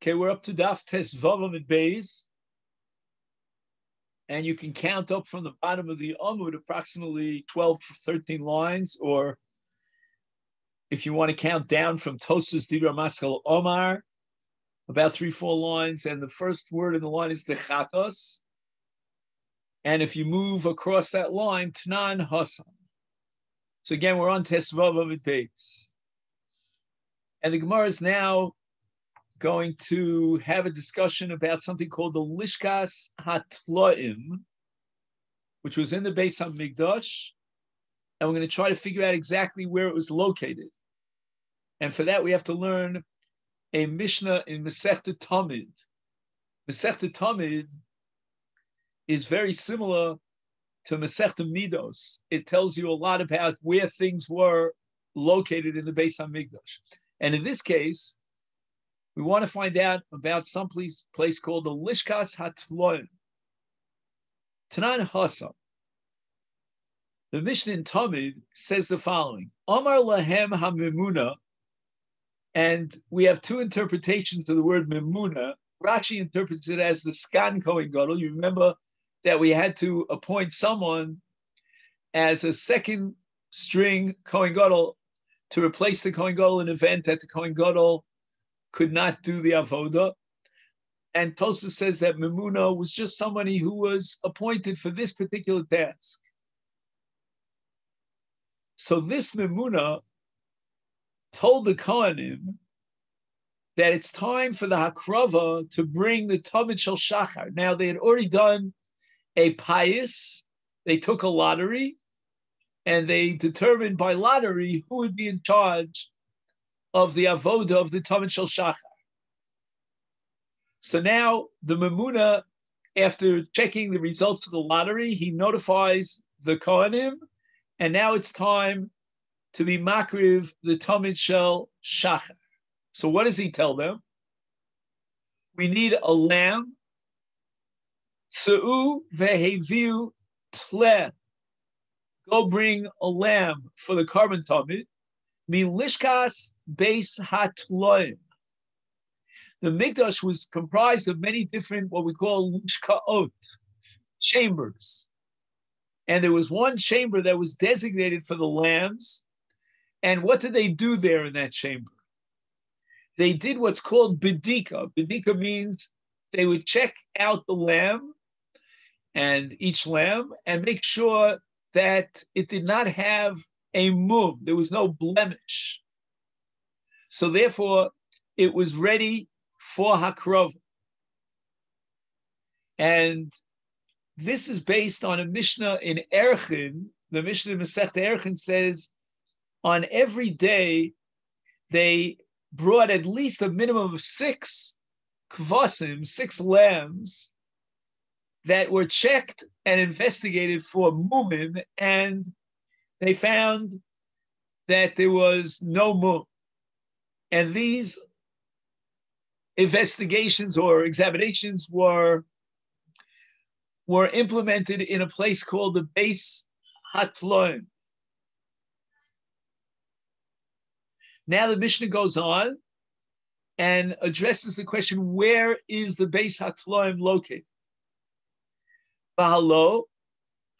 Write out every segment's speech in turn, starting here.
Okay, we're up to Daf Tes Vavam and Beis, and you can count up from the bottom of the Amud approximately 12 to 13 lines, or if you want to count down from Tosas Dibra Maskal Omar, about 3-4 lines, and the first word in the line is Dechatos. And if you move across that line, Tnan Hasan. So again, we're on Tes Vavam and Beis. And the Gemara is now going to have a discussion about something called the Lishkas Hatloim, which was in the Beis HaMikdash, and we're going to try to figure out exactly where it was located. And for that, we have to learn a Mishnah in Masechet Tamid. Masechet Tamid is very similar to Masechet Midos. It tells you a lot about where things were located in the Beis HaMikdash. And in this case, we want to find out about some place called the Lishkas Hatloim. Tanan Hasa. The Mishnah in Tamid says the following: Amar lahem ha-memuna, and we have two interpretations of the word memuna. Rashi interprets it as the Skan Kohen Gadol. You remember that we had to appoint someone as a second string Kohen Gadol to replace the Kohen Gadol in an event that the Kohen Gadol could not do the avoda. And Tosfos says that Memuna was just somebody who was appointed for this particular task. So this Memuna told the Kohanim that it's time for the Hakrava to bring the Tamid Shel Shachar. Now, they had already done a payis. They took a lottery, and they determined by lottery who would be in charge of the avoda of the Tamid Shel Shachar. So now the Memuna, after checking the results of the lottery, he notifies the Kohanim, and now it's time to be makriv the Tamid Shel Shachar. So what does he tell them? We need a lamb. Tza'u veheviu tleh. Go bring a lamb for the carbon Tamid. Milishkas Beis Hatloim. The Mikdash was comprised of many different, what we call lishkaot, chambers. And there was one chamber that was designated for the lambs. And what did they do there in that chamber? They did what's called bedika. Bedika means they would check out the lamb and each lamb and make sure that it did not have a mum. There was no blemish. So therefore, it was ready for Hakrov. And this is based on a Mishnah in Erchin. The Mishnah in Masechet Erchin says, on every day, they brought at least a minimum of 6 kvasim, 6 lambs, that were checked and investigated for mumim, and they found that there was no mum. And these investigations or examinations were implemented in a place called the Beis Hatloim. Now the Mishnah goes on and addresses the question, where is the Beis Hatloim located? Bahalo,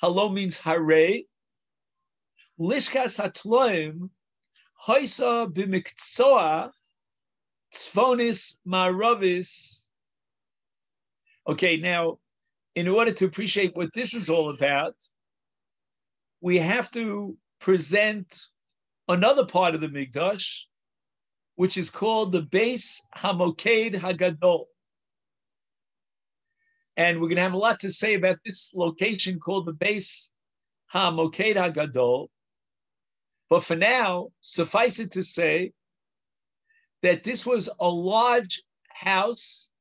halo means hare. Lishkas Hatloim, hoisa b'miktsoa, tzvonis ma'aravis. Okay, now, in order to appreciate what this is all about, we have to present another part of the Mikdash, which is called the Beis HaMoked HaGadol. And we're going to have a lot to say about this location called the Beis HaMoked HaGadol. But for now, suffice it to say that this was a large house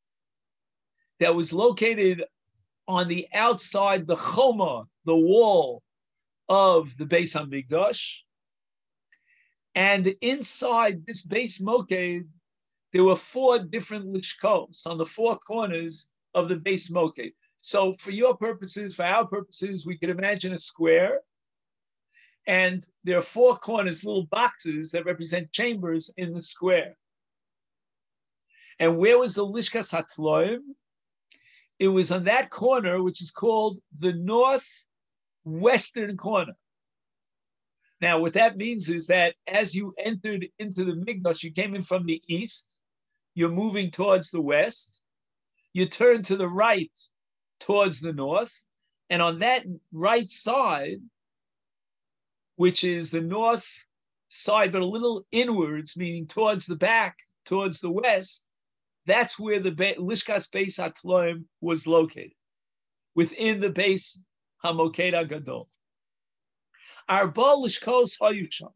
that was located on the outside, the choma, the wall of the Beis HaMikdash. And inside this Beis Moked, there were 4 different lishkos on the 4 corners of the Beis Moked. So for your purposes, for our purposes, we could imagine a square. And there are 4 corners, little boxes that represent chambers in the square. And where was the Lishkas Hatloim? It was on that corner, which is called the northwestern corner. Now, what that means is that as you entered into the Mikdash, you came in from the east, you're moving towards the west, you turn to the right towards the north, and on that right side, which is the north side, but a little inwards, meaning towards the back, towards the west, that's where the Lishkas Beis HaTloim was located, within the Beis HaMoked HaGadol. Arba Lishkos Hayusham.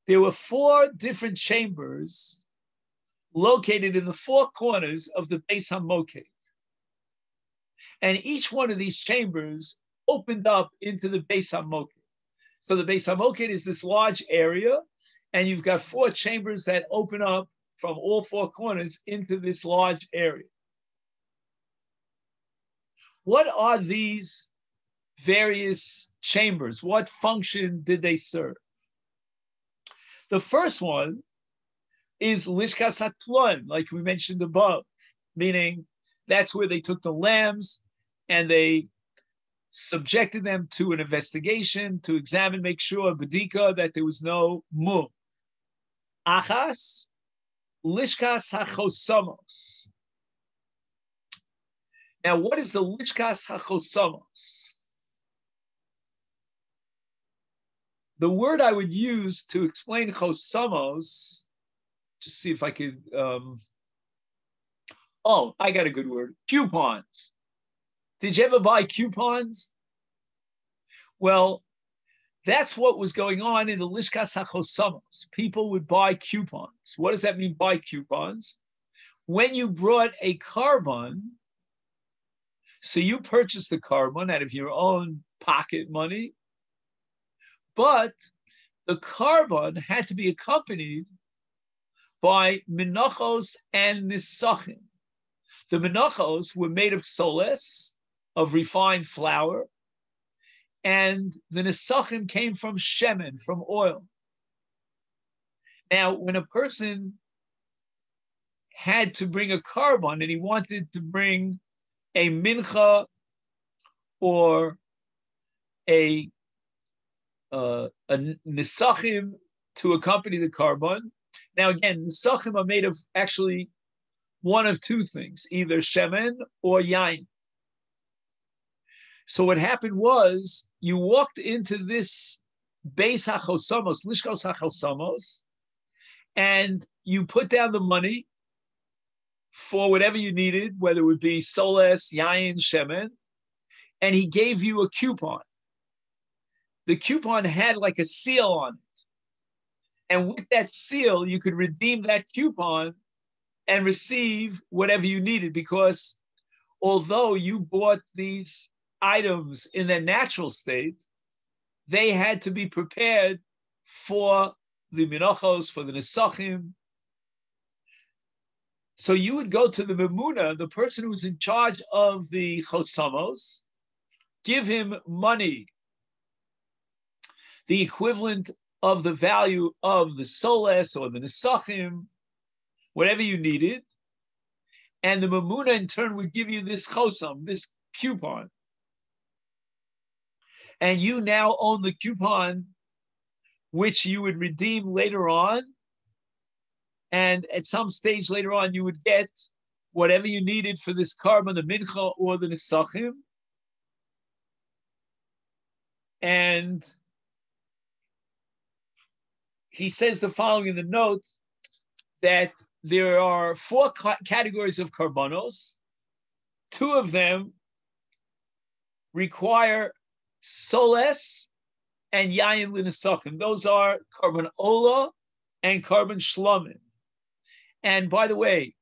There were 4 different chambers located in the 4 corners of the Beis HaMoked. And each one of these chambers opened up into the Beis HaMoked. So the Beis HaMoked is this large area, and you've got 4 chambers that open up from all 4 corners into this large area. What are these various chambers? What function did they serve? The first one is Lishkas HaTloim, like we mentioned above, meaning that's where they took the lambs and they subjected them to an investigation to examine, make sure, Badika, that there was no mum. Achas, Lishkas HaChosamos. Now, what is the Lishkas HaChosamos? The word I would use to explain Chosamos, just see if I could, I got a good word, coupons. Did you ever buy coupons? Well, that's what was going on in the Lishkas HaChosamos. People would buy coupons. What does that mean, buy coupons? When you brought a carbon, so you purchased the carbon out of your own pocket money, but the carbon had to be accompanied by menachos and nisachim. The menachos were made of soles, of refined flour, and the nisachim came from shemen, from oil. Now, when a person had to bring a carbon and he wanted to bring a mincha or a nisachim to accompany the carbon. Now, again, nisachim are made of actually one of 2 things, either shemen or yain. So what happened was you walked into this Beis HaChosamos, Lishkos HaChosamos, and you put down the money for whatever you needed, whether it would be soles, yain, shemen, and he gave you a coupon. The coupon had like a seal on it. And with that seal, you could redeem that coupon and receive whatever you needed, because although you bought these items in their natural state, they had to be prepared for the minachos, for the nesachim. So you would go to the memuna, the person who was in charge of the chotsamos, give him money, the equivalent of the value of the soles or the nesachim, whatever you needed, and the memuna in turn would give you this chosam, this coupon. And you now own the coupon, which you would redeem later on. And at some stage later on, you would get whatever you needed for this carbon, the mincha or the nesachim. And he says the following in the note, that there are 4 categories of karbanos. 2 of them require soles and yayin l'nesachim. Those are carbon ola and carbon shlamim. And by the way,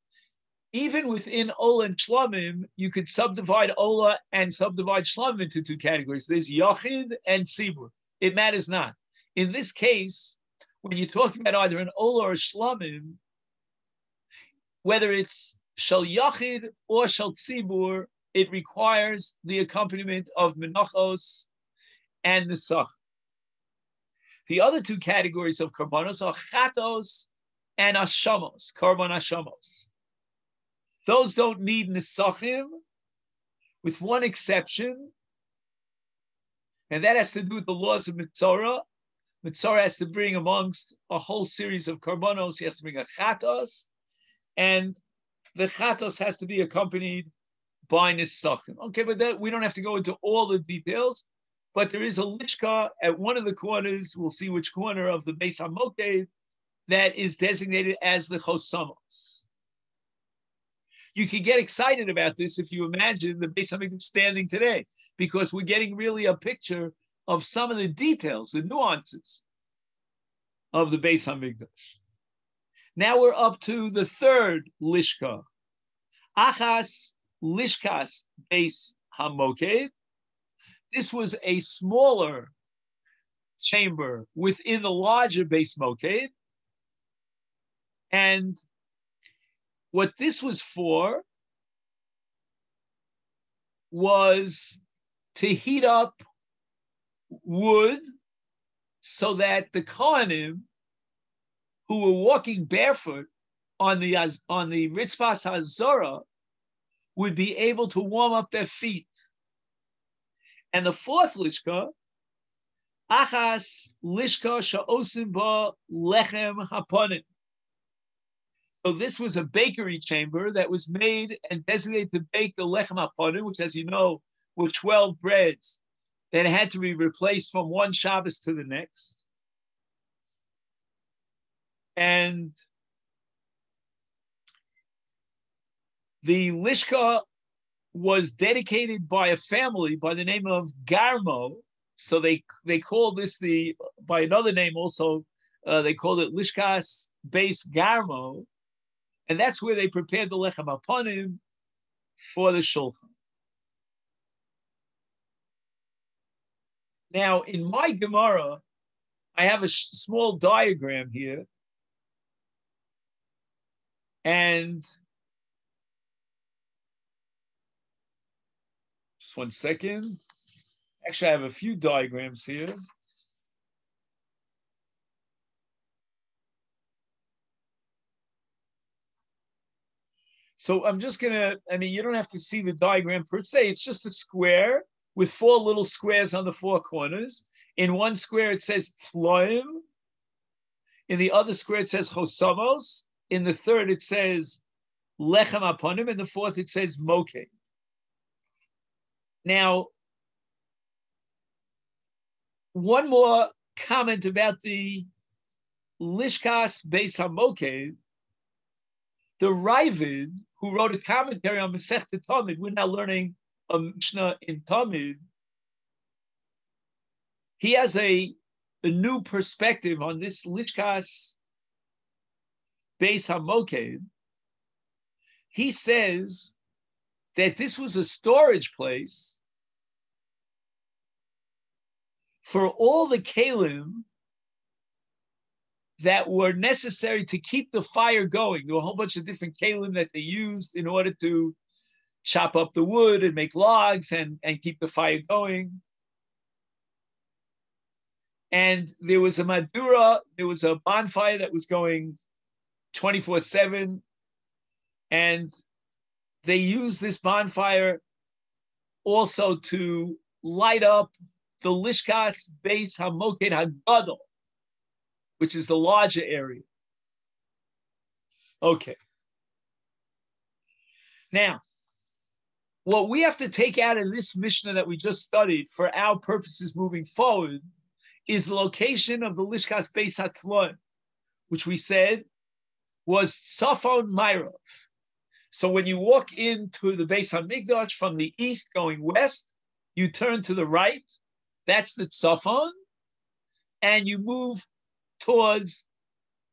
even within ola and shlamim, you could subdivide ola and subdivide shlamim into 2 categories. There's yachid and tzibur. It matters not. In this case, when you're talking about either an ola or shlamim, whether it's shal yachid or shal tzibur, it requires the accompaniment of menachos and nesach. The other 2 categories of karbanos are chatos and ashamos, karban ashamos. Those don't need nisachim, with one exception, and that has to do with the laws of Mitzorah. Mitzorah has to bring amongst a whole series of karbonos, he has to bring a chatos, and the chatos has to be accompanied by nisachim. Okay, but that, we don't have to go into all the details, but there is a lishka at one of the corners, we'll see which corner of the Beis HaMoked, that is designated as the chosamos. You can get excited about this if you imagine the Beis HaMikdash standing today, because we're getting really a picture of some of the details, the nuances of the Beis HaMikdash. Now we're up to the third lishka. Achas lishkas Beis HaMoked. This was a smaller chamber within the larger Beis Moked. And what this was for was to heat up wood so that the Kohanim who were walking barefoot on the Ritzvas HaZorah would be able to warm up their feet. And the fourth lishka, achas lishka sha'osim ba lechem haponim. So this was a bakery chamber that was made and designated to bake the lechem haponim, which, as you know, were 12 breads that had to be replaced from one Shabbos to the next. And the lishka was dedicated by a family by the name of Garmo. So they call this by another name also, they called it Lishkas Beis Garmo. And that's where they prepared the lechem haponim for the shulchan. Now, in my Gemara, I have a small diagram here. And just one second. Actually, I have a few diagrams here. So I'm just you don't have to see the diagram per se. It's just a square with 4 little squares on the 4 corners. In one square, it says tloim. In the other square, it says chosamos. In the third, it says lechem haponim. In the fourth, it says moked. Now, one more comment about the Lishkas Beis HaMoked. The Ravid, who wrote a commentary on Masechet Tamid, we're now learning a Mishnah in Tamid. He has a new perspective on this Lishkas Beis HaMoked. He says that this was a storage place for all the kalim that were necessary to keep the fire going. There were a whole bunch of different kalim that they used in order to chop up the wood and make logs and keep the fire going. And there was a madura, there was a bonfire that was going 24/7. And they used this bonfire also to light up the Lishkas Beis HaMoked HaGadol, which is the larger area. Okay. Now, what we have to take out of this Mishnah that we just studied for our purposes moving forward is the location of the Lishkas Beis HaTloim, which we said was Tzafon Ma'arav. So when you walk into the Beis HaMikdash from the east going west, you turn to the right, that's the Tzafon, and you move towards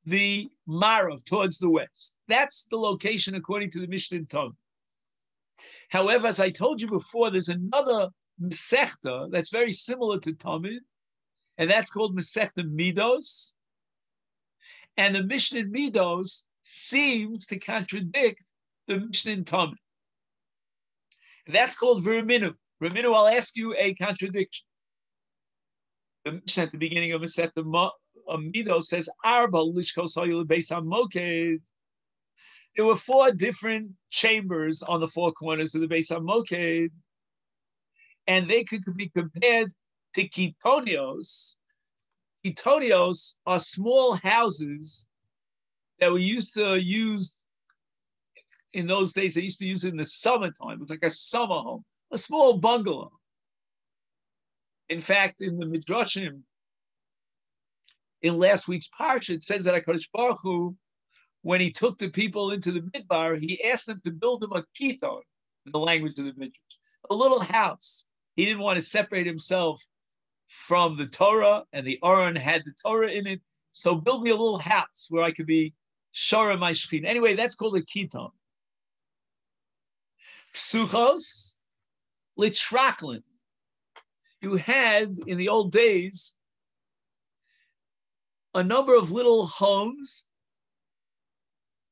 the Ma'arav, towards the west. That's the location according to the Mishnah in Tamid. However, as I told you before, there's another Masechta that's very similar to Tamid, and that's called Masechta Midos. And the Mishnah in Midos seems to contradict the Mishnah in Tamid. And that's called V'Raminu. V'Raminu, I'll ask you a contradiction. The Mishnah at the beginning of Masechta Midos says, Arba Lishkos Hayul Beis HaMoked. There were 4 different chambers on the 4 corners of the Beis HaMoked, and they could be compared to kitonios. Kitonios are small houses that we used to use in those days. They used to use it in the summertime. It's like a summer home, a small bungalow. In fact, in the Midrashim, in last week's parsha, it says that HaKadosh Baruch Hu, when he took the people into the Midbar, he asked them to build them a kiton, in the language of the Midrash, a little house. He didn't want to separate himself from the Torah, and the Aron had the Torah in it. So build me a little house where I could be Shara my Shechin. Anyway, that's called a kiton. Psuchos, litraklin. You had, in the old days, a number of little homes.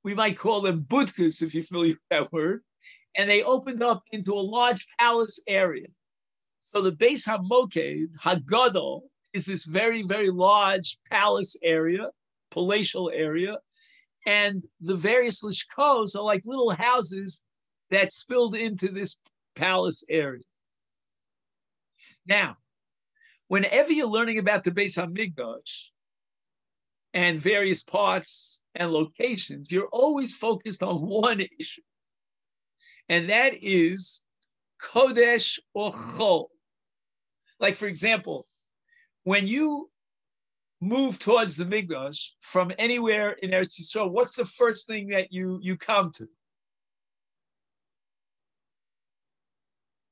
We might call them budkas, if you're familiar with that word. And they opened up into a large palace area. So the Beis HaMoked, Hagadol, is this very, very large palace area, palatial area. And the various lishkos are like little houses that spilled into this palace area. Now, whenever you're learning about the Beis HaMikdash and various parts and locations, you're always focused on one issue, and that is Kodesh or Chol. Like, for example, when you move towards the Mikdash from anywhere in Eretz Yisrael, what's the first thing that you come to?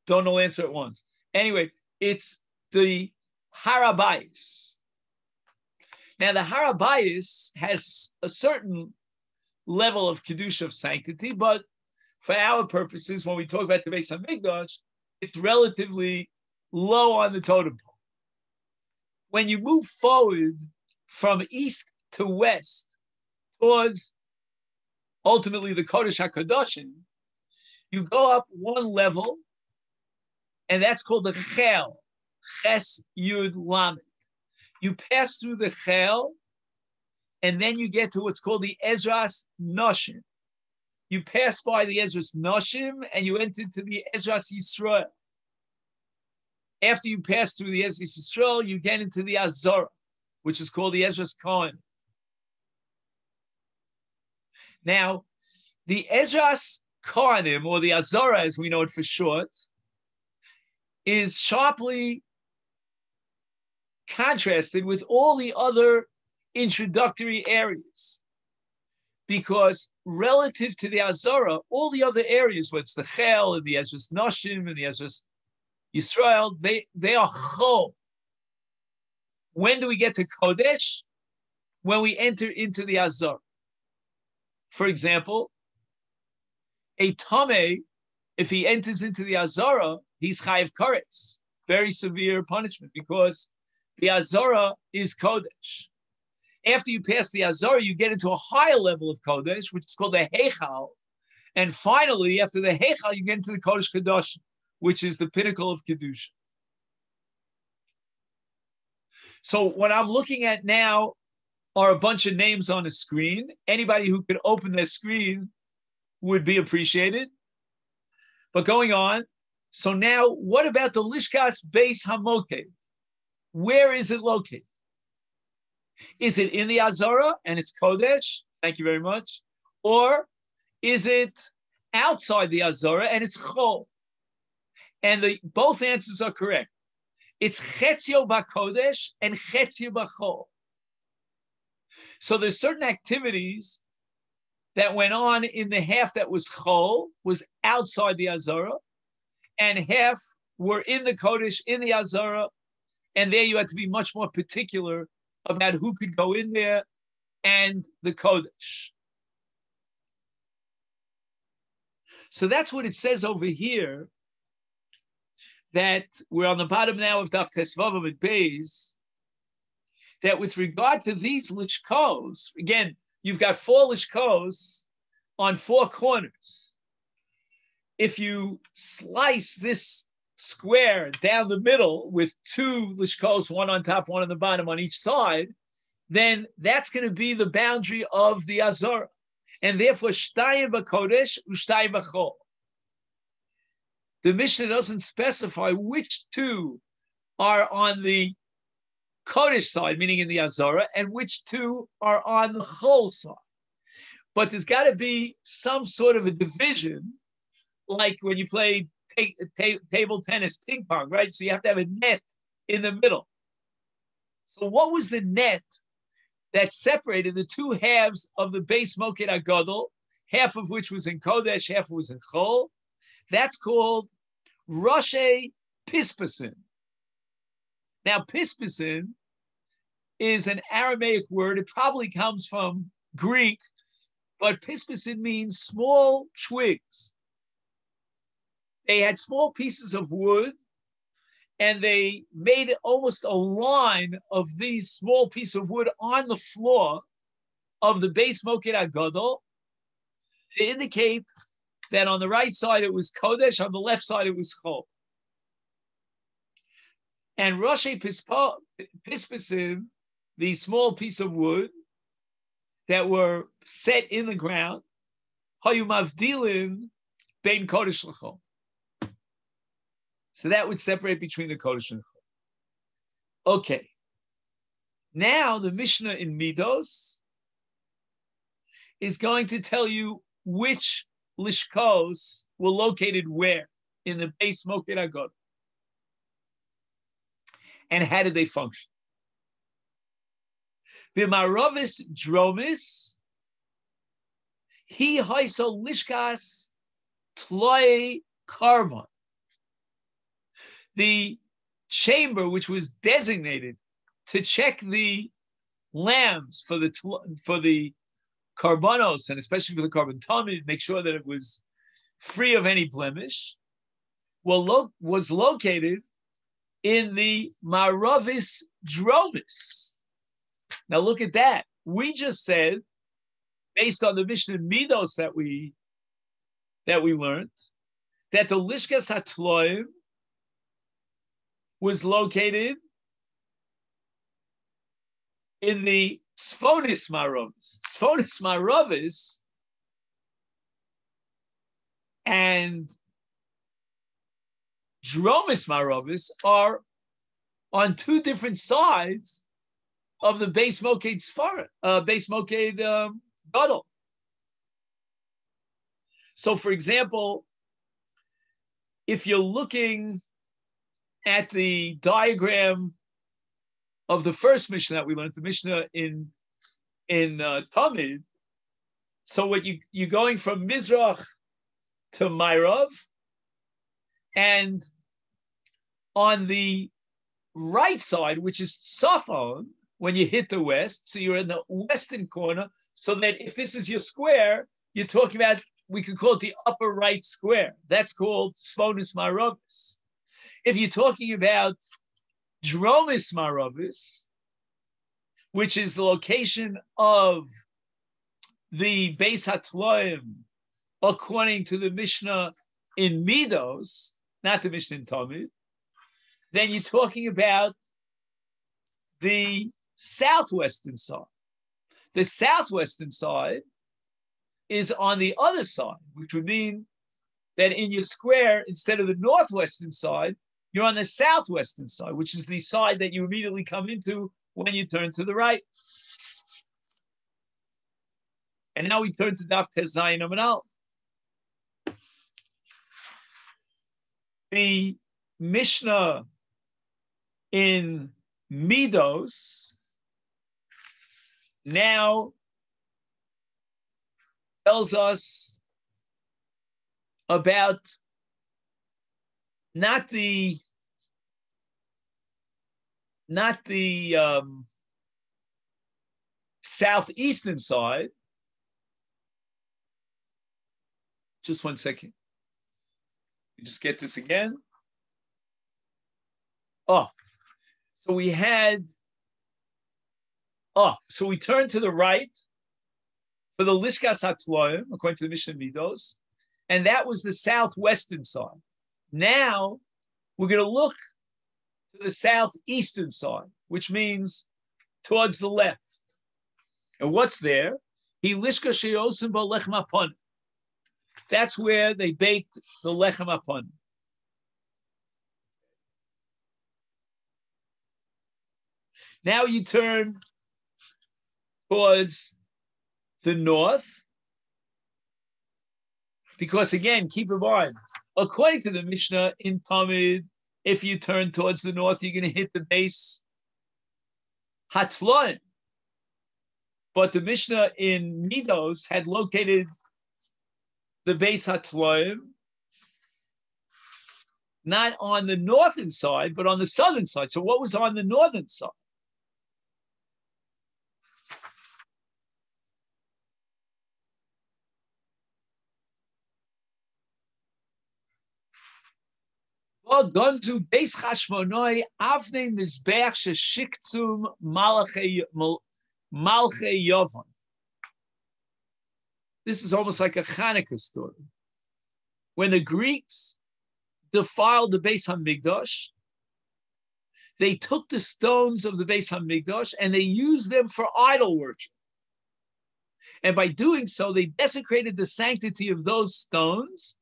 Don't know, answer at once. Anyway, it's the Harabayis. Now, the Harabayis has a certain level of Kedusha, of sanctity, but for our purposes, when we talk about the Beis HaMikdash, it's relatively low on the totem pole. When you move forward from east to west towards ultimately the Kodesh HaKadoshim, you go up one level, and that's called the Chel, Ches Yud Lamed. You pass through the Chel, and then you get to what's called the Ezras Noshim. You pass by the Ezras Noshim, and you enter into the Ezras Yisrael. After you pass through the Ezras Yisrael, you get into the Azorah, which is called the Ezras Kohen. Now, the Ezras Kohanim, or the Azorah as we know it for short, is sharply contrasted with all the other introductory areas. Because relative to the Azorah, all the other areas, whether it's the Chel and the Ezras Noshim and the Ezras Yisrael, they are Chol. When do we get to Kodesh? When we enter into the Azorah. For example, a Tameh, if he enters into the Azorah, he's Chayiv Kares, very severe punishment, because the Azorah is Kodesh. After you pass the Azorah, you get into a higher level of Kodesh, which is called the Heichal. And finally, after the Heichal, you get into the Kodesh Kadosh, which is the pinnacle of Kedusha. So what I'm looking at now are a bunch of names on a screen. Anybody who could open their screen would be appreciated. But going on, so now what about the Lishkas Beis HaMoked? Where is it located? Is it in the Azorah and it's Kodesh? Thank you very much. Or is it outside the Azorah and it's Chol? And both answers are correct. It's Chetzio BaKodesh and Chetzio BaChol. So there's certain activities that went on in the half that was Chol, was outside the Azorah, and half were in the Kodesh, in the Azorah, and there you had to be much more particular about who could go in there and the Kodesh. So that's what it says over here, that we're on the bottom now of Daf Tesvav and Beis, that with regard to these lishkos, again, you've got 4 lishkos on 4 corners. If you slice this square down the middle with 2 lishkos, one on top, one on the bottom on each side, then that's going to be the boundary of the Azorah. and therefore shtayim b'kodesh u'shtayim b'chol. The Mishnah doesn't specify which two are on the Kodesh side, meaning in the Azara, and which two are on the Chol side. But there's got to be some sort of a division, like when you play table tennis, ping pong, right? So you have to have a net in the middle. So what was the net that separated the two halves of the base Moket HaGadol, half of which was in Kodesh, half was in Chol? That's called Roshe Pispasin. Now, Pispasin is an Aramaic word. It probably comes from Greek, but Pispasin means small twigs. They had small pieces of wood, and they made almost a line of these small pieces of wood on the floor of the base Moket HaGadol to indicate that on the right side it was Kodesh, on the left side it was Chol. And Roshe Pispasim, the small piece of wood that were set in the ground, Hayu Mavdilim Bein Kodesh L'Chol. So that would separate between the Kodesh and the Chol. Okay. Now the Mishnah in Midos is going to tell you which lishkos were located where in the base Moket HaGadol, and how did they function. B'maravis dromis, he haiso lishkas tloi karbon. The chamber which was designated to check the lambs for the karbanos, and especially for the carbon tamid, make sure that it was free of any blemish, was located in the Maravis Dromis. Now look at that. We just said, based on the Mishnah Midos that we learned, that the Lishkas HaTloim was located in the Tzfonis Maravis. Tzfonis Maravis and Dromis Maravis are on two different sides of the base Moked Gadol. So, for example, if you're looking at the diagram of the first Mishnah that we learned, the Mishnah in Tamid, so what you're going from Mizrach to Mairav, and on the right side, which is Safon, when you hit the west, so you're in the western corner, so that if this is your square, you're talking about, we could call it the upper right square. That's called Sfonis Maravis. If you're talking about Dromis Maravis, which is the location of the Beis HaTloim, according to the Mishnah in Midos, not the Mishnah in Talmud, then you're talking about the southwestern side. The southwestern side is on the other side, which would mean that in your square, instead of the northwestern side, you're on the southwestern side, which is the side that you immediately come into when you turn to the right. And now we turn to Daf Tes Zayin Amud Aleph. The Mishnah in Midos now tells us about not the southeastern side. Just 1 second. Just get this again. So we turn to the right for the Lishkas HaTloim, according to the Mishnah Midos, and that was the southwestern side. Now we're going to look to the southeastern side, which means towards the left. And what's there? He lishka sheyosim bo lechem apon. That's where they baked the lechem apon. Now you turn towards the north, because again, keep in mind, according to the Mishnah in Talmud, if you turn towards the north, you're going to hit the base Hatloim. But the Mishnah in Midos had located the base Hatloim not on the northern side, but on the southern side. So what was on the northern side? Gonzu beis chashmonoi avnei mizbeach sheshiktzum malchei Yovan. This is almost like a Hanukkah story. When the Greeks defiled the Beis Hamikdash, they took the stones of the Beis Hamikdash and they used them for idol worship. And by doing so, they desecrated the sanctity of those stones.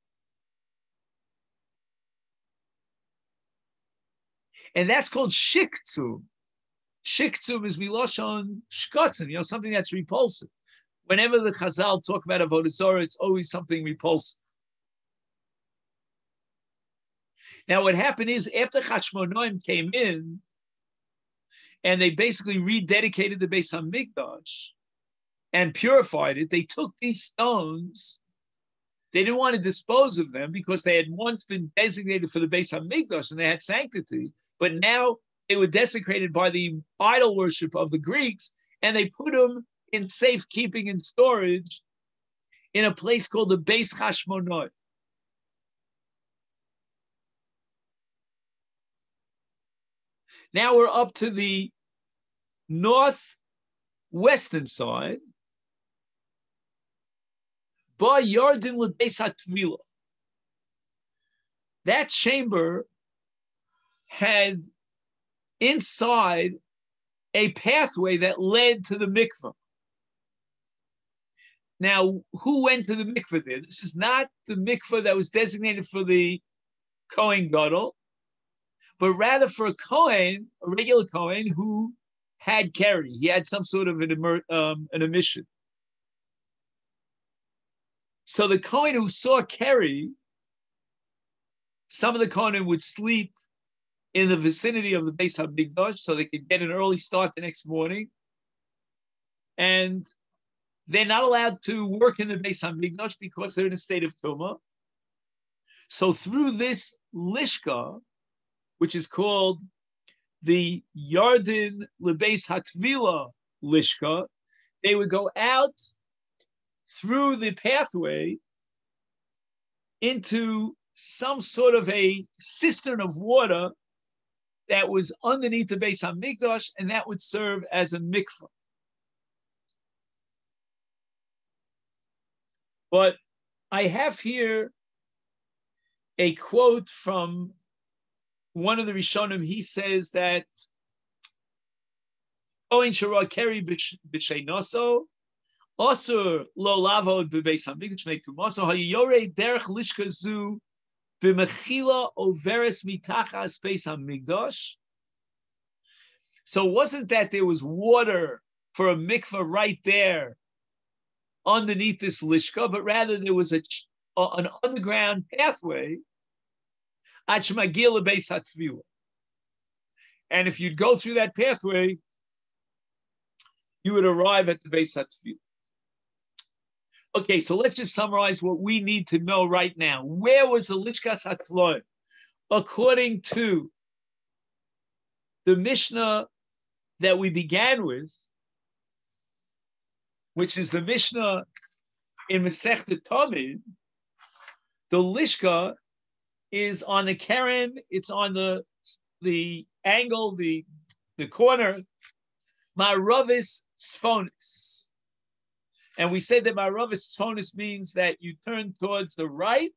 And that's called shiktzum. Shiktzum is miloshon shkotzim, something that's repulsive. Whenever the Chazal talk about Avodah Zarah, it's always something repulsive. Now, what happened is after Chashmonaim came in, and they basically rededicated the Beis Hamikdash and purified it, they took these stones. They didn't want to dispose of them because they had once been designated for the Beis Hamikdash and they had sanctity. But now they were desecrated by the idol worship of the Greeks, and they put them in safekeeping and storage in a place called the Beis Hashmonot. Now we're up to the northwestern side. Ba Yardim LeBeis HaTvila. That chamber had inside a pathway that led to the mikveh. Now, who went to the mikveh there? This is not the mikveh that was designated for the Kohen Gadol, but rather for a Kohen, a regular Kohen who had Keri. He had some sort of an emission. So the Kohen who saw Keri, some of the Kohen would sleep in the vicinity of the Beis Hamikdash so they could get an early start the next morning. And they're not allowed to work in the Beis Hamikdash because they're in a state of Tumah. So through this Lishka, which is called the Yarden LeBeis HaTvila Lishka, they would go out through the pathway into some sort of a cistern of water that was underneath the Beis Hamikdash, and that would serve as a mikveh. But I have here a quote from one of the Rishonim. He says that Oin Shara Keri b'Sheinoso Osur lo lavod b'Beis Hamikdash me'tumaso hayore derech lishka zu b'mechila overes mitachas Beis Hamikdash. So it wasn't that there was water for a mikveh right there underneath this lishka, but rather there was an underground pathway at Shemagil Beis HaTvila. And if you'd go through that pathway, you would arrive at the Beis HaTvila. Okay, so let's just summarize what we need to know right now. Where was the Lishkas HaTloim? According to the Mishnah that we began with, which is the Mishnah in Masechet Yoma, the Lishka is on the Keren, it's on the angle, the corner, Ma'aravis Tzfonis. And we said that Ma'aravis Tzfonis means that you turn towards the right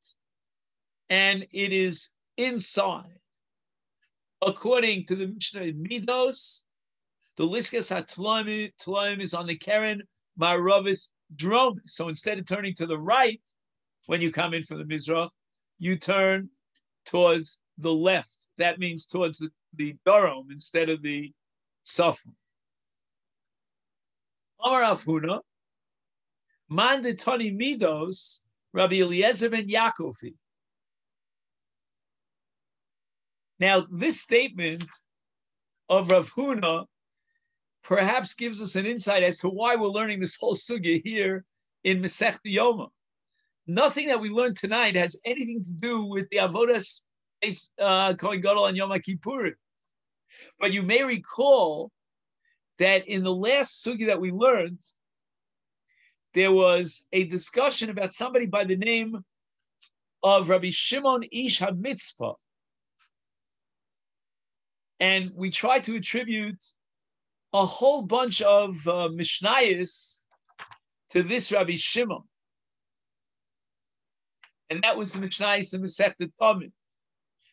and it is inside. According to the Mishnah in Midos, the Lishkas HaTloim is on the Keren, Ma'aravis Drom. So instead of turning to the right when you come in from the Mizrach, you turn towards the left. That means towards the Darom instead of the Safon. Amar Rav Huna, Man de Tani Midos, Rabbi Eliezer ben Yaakovi. Now, this statement of Rav Huna perhaps gives us an insight as to why we're learning this whole sugya here in Masechet Yoma. Nothing that we learned tonight has anything to do with the avodas Kohen Gadol on Yom Kippurim. But you may recall that in the last sugya that we learned, there was a discussion about somebody by the name of Rabbi Shimon Ish HaMitzpah. And we tried to attribute a whole bunch of Mishnayos to this Rabbi Shimon. And that was the Mishnayos in Masechet Tamid.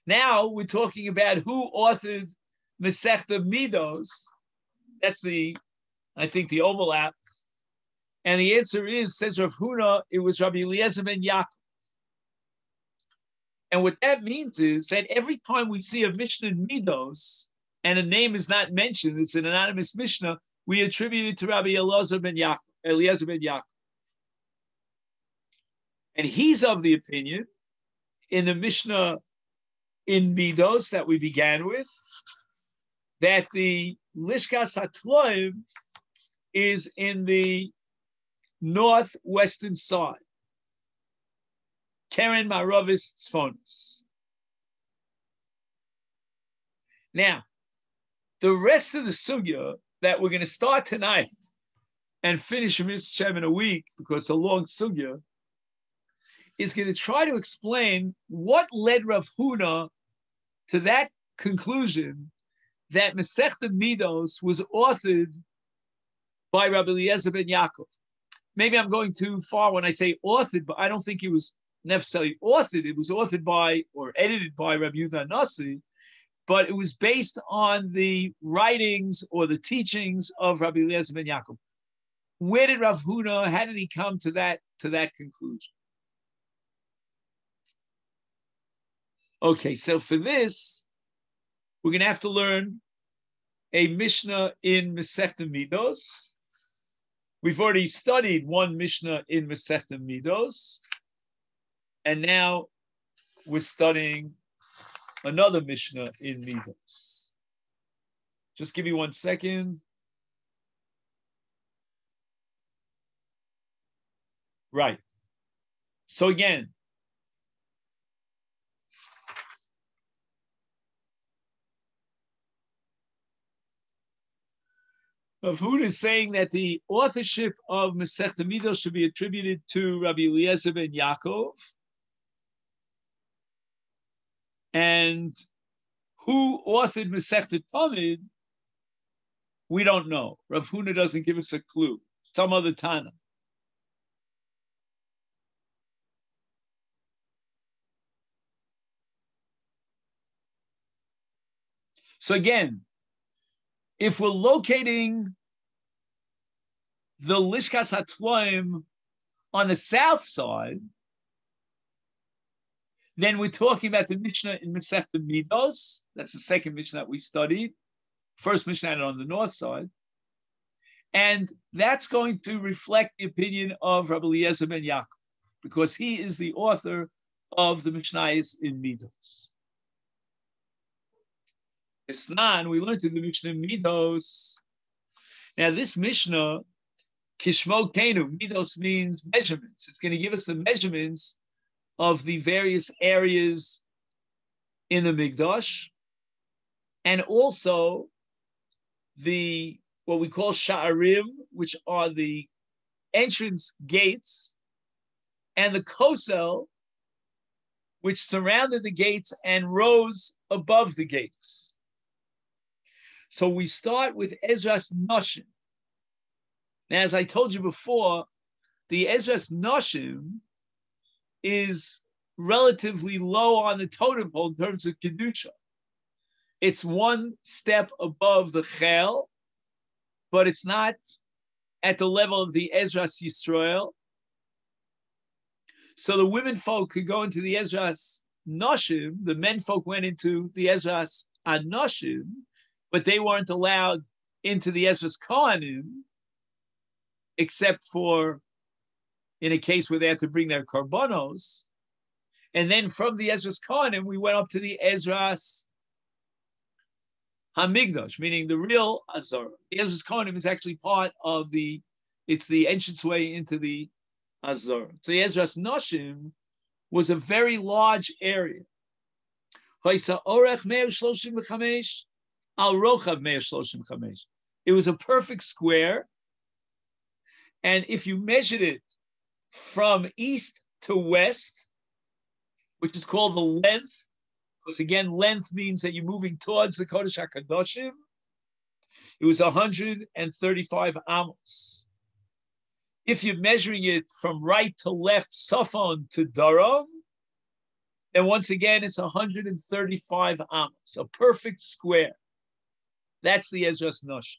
Now we're talking about who authored Masechet Midos. That's I think the overlap. And the answer is, says Rav Huna, it was Rabbi Eliezer ben Yaakov. And what that means is that every time we see a Mishnah in Midos and a name is not mentioned, it's an anonymous Mishnah, we attribute it to Rabbi Eliezer ben Yaakov. And he's of the opinion in the Mishnah in Midos that we began with, that the Lishkas HaTloim is in the northwestern side. Keren Maravis Tzfonis. Now, the rest of the sugya that we're going to start tonight and finish in a week, because it's a long sugya, is going to try to explain what led Rav Huna to that conclusion that Masechet Midos was authored by Rabbi Eliezer ben Yaakov. Maybe I'm going too far when I say authored, but I don't think it was necessarily authored. It was authored by or edited by Rabbi Yehuda Nasi, but it was based on the writings or the teachings of Rabbi Eliezer ben Yaakov. Where did Rav Huna, how did he come to that conclusion? Okay, so for this, we're going to have to learn a Mishnah in Masechet Midos. We've already studied one Mishnah in Masechet Midos, and now we're studying another Mishnah in Midos. Just give me 1 second. Right. So again, Rav Huna is saying that the authorship of Masechet Midos should be attributed to Rabbi Eliezer ben Yaakov. And who authored Masechet Tamid, we don't know. Rav Huna doesn't give us a clue. Some other Tana. So again, if we're locating the Lishkas HaTloim on the south side, then we're talking about the Mishnah in Masechet Midos. That's the second Mishnah that we studied. First Mishnah on the north side. And that's going to reflect the opinion of Rabbi Eliezer ben Yaakov, because he is the author of the Mishnayos in Midos. Esnan, we learned in the Mishnah Midos. Now this Mishnah, Kishmo Kenu, Midos means measurements. It's going to give us the measurements of the various areas in the Mikdash, and also the what we call Sha'arim, which are the entrance gates, and the Kosel, which surrounded the gates and rose above the gates. So we start with Ezras Noshim. Now, as I told you before, the Ezras Noshim is relatively low on the totem pole in terms of Kedusha. It's one step above the Chel, but it's not at the level of the Ezras Yisrael. So the women folk could go into the Ezras Noshim, the men folk went into the Ezras Anoshim, but they weren't allowed into the Ezras Kohanim, except for in a case where they had to bring their karbonos. And then from the Ezras Kohanim, we went up to the Ezras Hamigdash, meaning the real Azor. The Ezras Kohanim is actually part of it's the entranceway into the Azor. So the Ezras Noshim was a very large area. It was a perfect square. And if you measured it from east to west, which is called the length, because again, length means that you're moving towards the Kodesh HaKadoshim, it was 135 amos. If you're measuring it from right to left, Safon to Darom, then once again, it's 135 amos, a perfect square. That's the Ezras Nosh.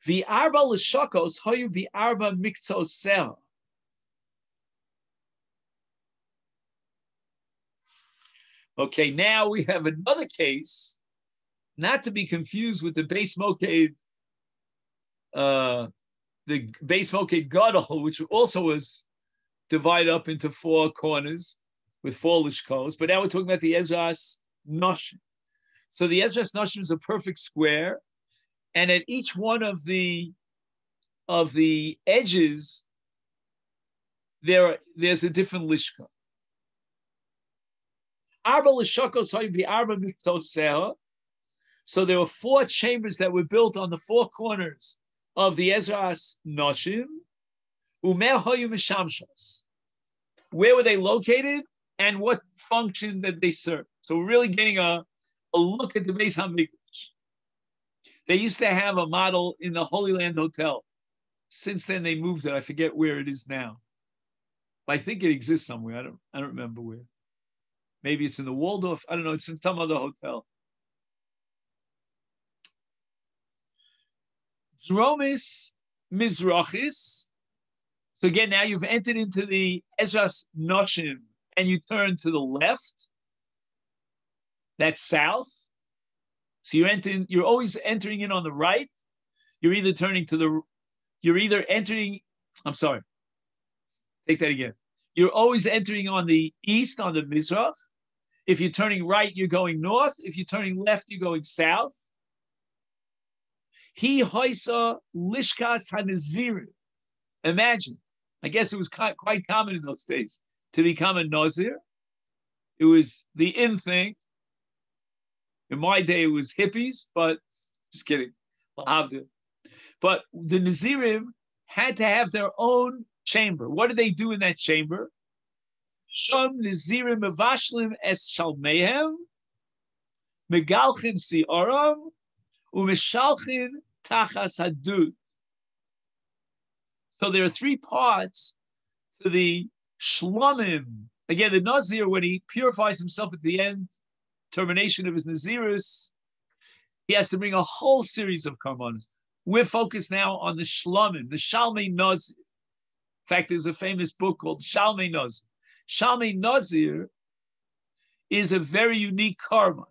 The arba l'shakos hoyu bi arba miktzos seha. Okay, now we have another case, not to be confused with the Beis Moked, the Beis Moked Gadol, which also was divided up into four corners with four lishkos. But now we're talking about the Ezras Noshim. So the Ezras Noshim is a perfect square. And at each one of the edges, there's a different lishka. Arba l'shakos hoyu bi arba miktzos seha. So there were four chambers that were built on the four corners of the Ezras Noshim. Umeh hoyu mishamshos. Where were they located and what function did they serve? So we're really getting a look at the Beis Hamikdash. They used to have a model in the Holy Land Hotel. Since then, they moved it. I forget where it is now. I think it exists somewhere. I don't remember where. Maybe it's in the Waldorf. I don't know. It's in some other hotel. Dromis Mizrachis. So again, now you've entered into the Ezras Noshim and you turn to the left. That's south. So you're always entering in on the right. You're either entering, I'm sorry, take that again. You're always entering on the east, on the Mizrach. If you're turning right, you're going north. If you're turning left, you're going south. He hoisa lishkas hanazirim. Imagine, I guess it was quite common in those days to become a nazir. It was the in thing. In my day, it was hippies, but just kidding. But the Nazirim had to have their own chamber. What did they do in that chamber? Sham Nazirim Mevashlim es Shalmehem, Megalchin Sioram, Umeshalchin Tachas Hadud. So there are three parts to the Shlomim. Again, the Nazir, when he purifies himself at the end, termination of his Nazirus, he has to bring a whole series of karmanos. We're focused now on the Shlomim, the Shalmei Nazir. In fact, there's a famous book called Shalmei Nazir. Shalmei Nazir is a very unique karma.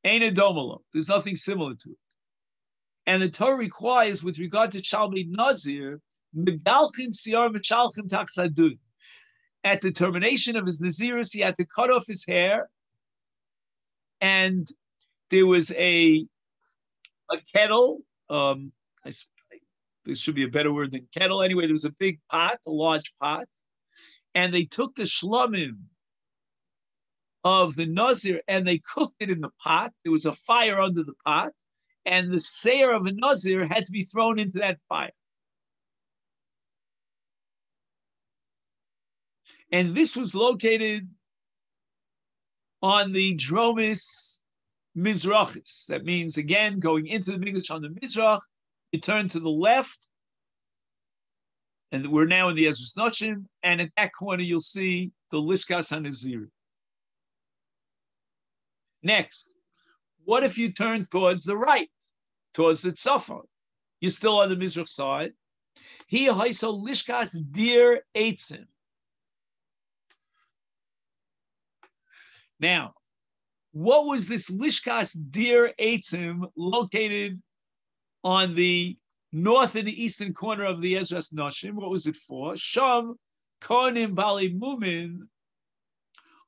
Ein adomalo. There's nothing similar to it. And the Torah requires, with regard to Shalmei Nazir, Megalchin Siar Mechalchin Taksadud. At the termination of his Nazirus, he had to cut off his hair. And there was a kettle. There should be a better word than kettle. Anyway, there was a big pot, a large pot. And they took the shlomim of the Nazir and they cooked it in the pot. There was a fire under the pot. And the seir of a Nazir had to be thrown into that fire. And this was located on the Dromis Mizrachis. That means, again, going into the Mikdash on the Mizrach, you turn to the left, and we're now in the Ezras Noshim, and at that corner you'll see the Lishkas HaNazir. Next, What if you turn towards the right, towards the tzafon? You're still on the Mizrach side. He haiso lishkas dir eitzim. Now, what was this lishkas dir eitzim located on the north and the eastern corner of the Ezras Noshim? What was it for? Sham konim bali mumin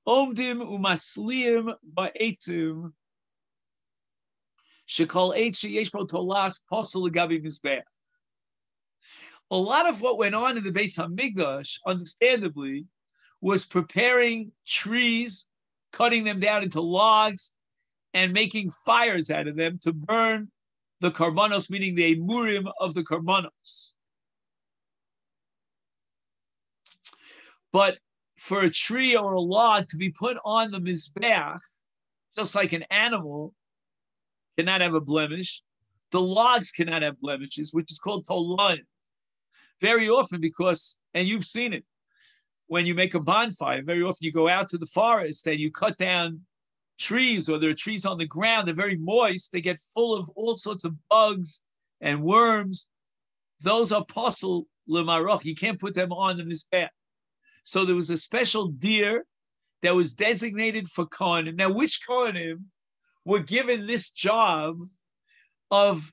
omdim umasliim ba'eitzim shekol eitz sheyesh bo tolas posel legabi mizbeach. A lot of what went on in the Beis Hamikdash, understandably, was preparing trees, cutting them down into logs, and making fires out of them to burn the karbanos, meaning the emurim of the karbanos. But for a tree or a log to be put on the mizbeach, just like an animal cannot have a blemish, the logs cannot have blemishes, which is called tolaim. Very often, because, and you've seen it, when you make a bonfire, very often you go out to the forest and you cut down trees, or there are trees on the ground, they're very moist, they get full of all sorts of bugs and worms. Those are posel l'maroch. You can't put them on the mizbeach. So there was a special deer that was designated for Kohanim. Now, which Kohanim were given this job of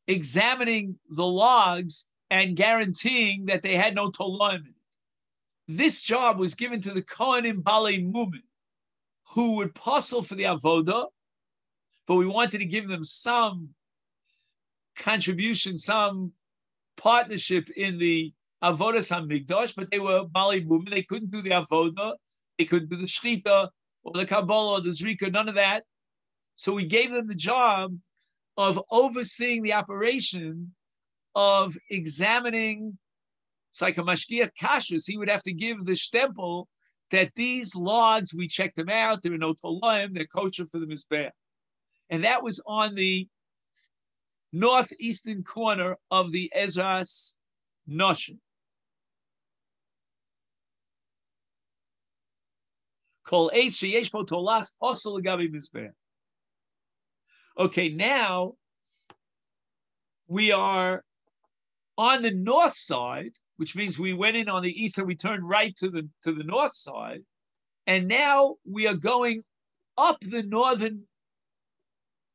examining the logs and guaranteeing that they had no tolaim? This job was given to the Kohanim Balei Mumin, who would posel for the avoda, but we wanted to give them some contribution, some partnership in the avodas hamikdash, but they were Balei Mumin. They couldn't do the avoda, they couldn't do the shchita or the kabbalah or the zrika, none of that. So we gave them the job of overseeing the operation of examining. It's like a mashgiach kashrus. He would have to give the stempel that these logs, we checked them out, there are no tolaim, they're kosher for the mizbeach. And that was on the northeastern corner of the Ezras Noshim. Kol eitz sheyesh bo tolas posel legabi mizbeach. Okay, now we are on the north side, which means we went in on the east and we turned right to the north side. And now we are going up the northern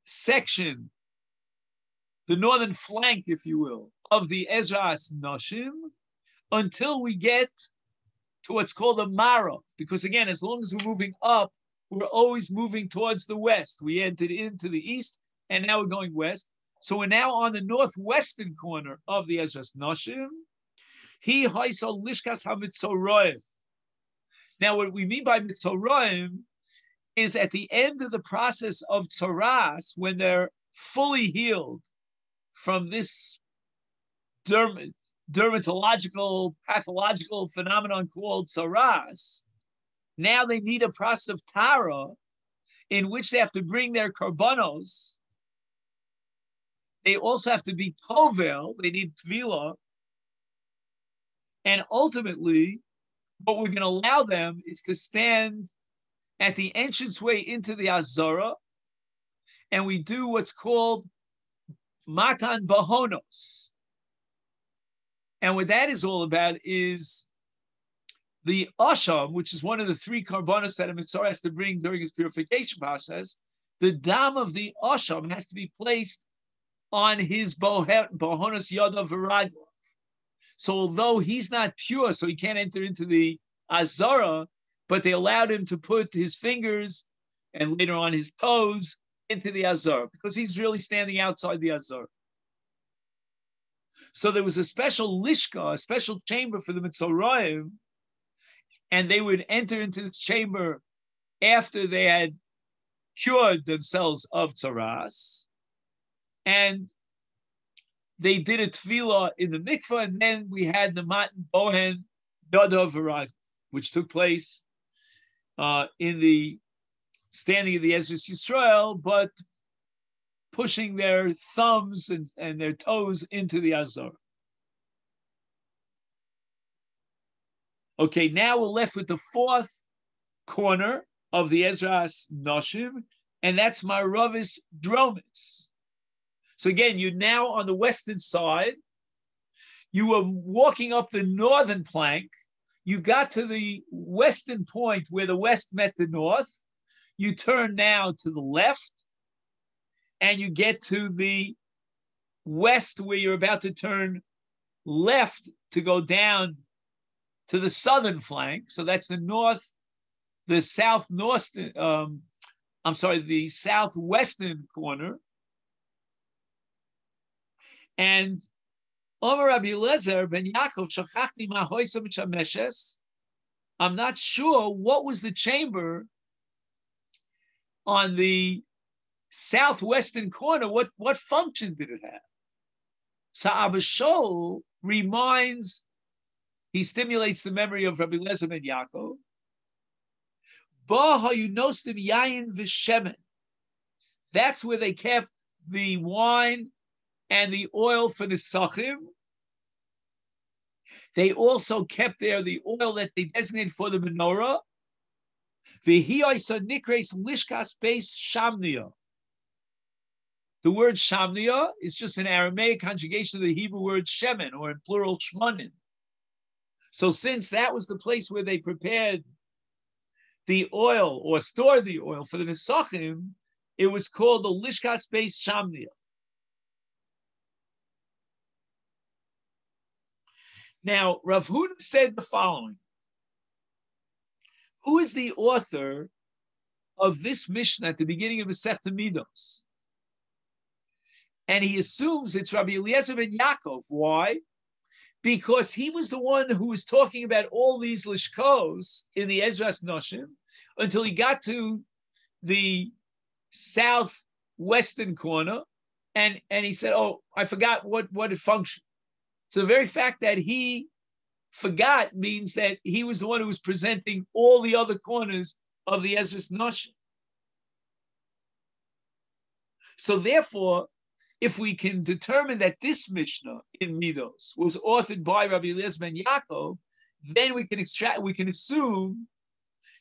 section, the northern flank, if you will, of the Ezras Noshim until we get to what's called the Marav. Because again, as long as we're moving up, we're always moving towards the west. We entered into the east and now we're going west. So we're now on the northwestern corner of the Ezras Noshim. He haisal lishkas hamitzoroim. Now, what we mean by mitzoroim is at the end of the process of tzaras, when they're fully healed from this dermatological, pathological phenomenon called tzaras, now they need a process of tara in which they have to bring their karbanos. They also have to be tovel, they need tvila. And ultimately, what we're going to allow them is to stand at the entranceway into the Azara, and we do what's called Matan Bahonos. And what that is all about is the Asham, which is one of the three karbanos that a mitzvah has to bring during his purification process. The dam of the Asham has to be placed on his Bahonos Yada Viragla. So although he's not pure, so he can't enter into the Azara, but they allowed him to put his fingers and later on his toes into the Azara because he's really standing outside the Azara. So there was a special lishka, a special chamber for the Mitzorayim, and they would enter into this chamber after they had cured themselves of tzaras, and they did a tefillah in the mikveh, and then we had the matan bohen yada varag, which took place in the standing of the Ezras Yisrael, but pushing their thumbs and their toes into the Azar. Okay, now we're left with the fourth corner of the Ezras Noshim, and that's Maravis Dromis. So again, you're now on the western side. You were walking up the northern plank. You got to the western point where the west met the north. You turn now to the left, and you get to the west where you're about to turn left to go down to the southern flank. So that's the north, the the southwestern corner. And Omer Rabbi Eliezer ben Yaakov shachachti ma hoysam shameshes. I'm not sure what was the chamber on the southwestern corner. What function did it have? So Abba Shaul he stimulates the memory of Rabbi Eliezer ben Yaakov. Ba hayunostim yayin v'shemen. That's where they kept the wine and the oil for the sachim. They also kept there the oil that they designated for the menorah. V'hiyoisa nikres lishkas beis shamnia. The word shamnia is just an Aramaic conjugation of the Hebrew word shemen, or in plural shmanin. So since that was the place where they prepared the oil or stored the oil for the nesachim, it was called the lishkas beis shamnia. Now, Rav Huda said the following. Who is the author of this Mishnah at the beginning of Masechet Midos? And he assumes it's Rabbi Eliezer ben Yaakov. Why? Because he was the one who was talking about all these lishkos in the Ezras Noshim until he got to the southwestern corner, and he said, "Oh, I forgot what it functioned." So the very fact that he forgot means that he was the one who was presenting all the other corners of the Ezras Noshim. So therefore, if we can determine that this Mishnah in Midos was authored by Rabbi Eliezer ben Yaakov, then we can assume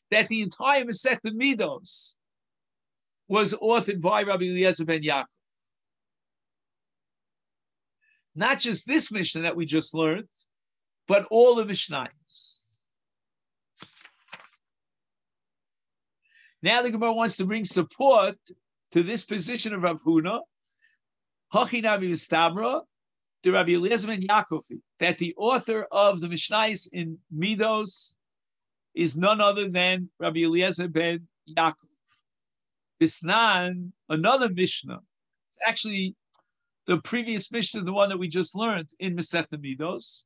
that the entire Masechet Midos was authored by Rabbi Eliezer ben Yaakov. Not just this Mishnah that we just learned, but all the Mishnayos. Now the Gemara wants to bring support to this position of Rav Huna, Hachinavi Vistabra, to Rabbi Eliezer ben Yaakov, that the author of the Mishnayos in Midos is none other than Rabbi Eliezer ben Yaakov. Bisnan, another Mishnah. It's actually the previous Mishnah, the one that we just learned in Masechet Midos.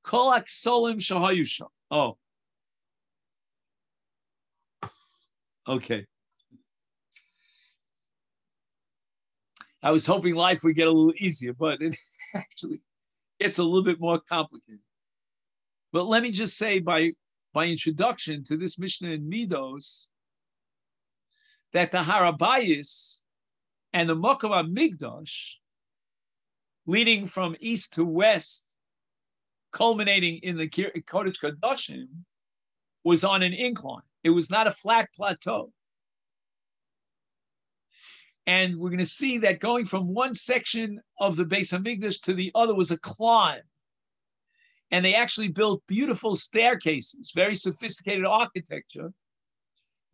Kol aksolim shahayusha. Oh. Okay. I was hoping life would get a little easier, but it actually gets a little bit more complicated. But let me just say by introduction to this Mishnah in Midos that the Harabayis and the Mokom HaMikdash, leading from east to west, culminating in the Kodesh Kadoshim, was on an incline. It was not a flat plateau. And we're going to see that going from one section of the Beis HaMikdash to the other was a climb. And they actually built beautiful staircases, very sophisticated architecture,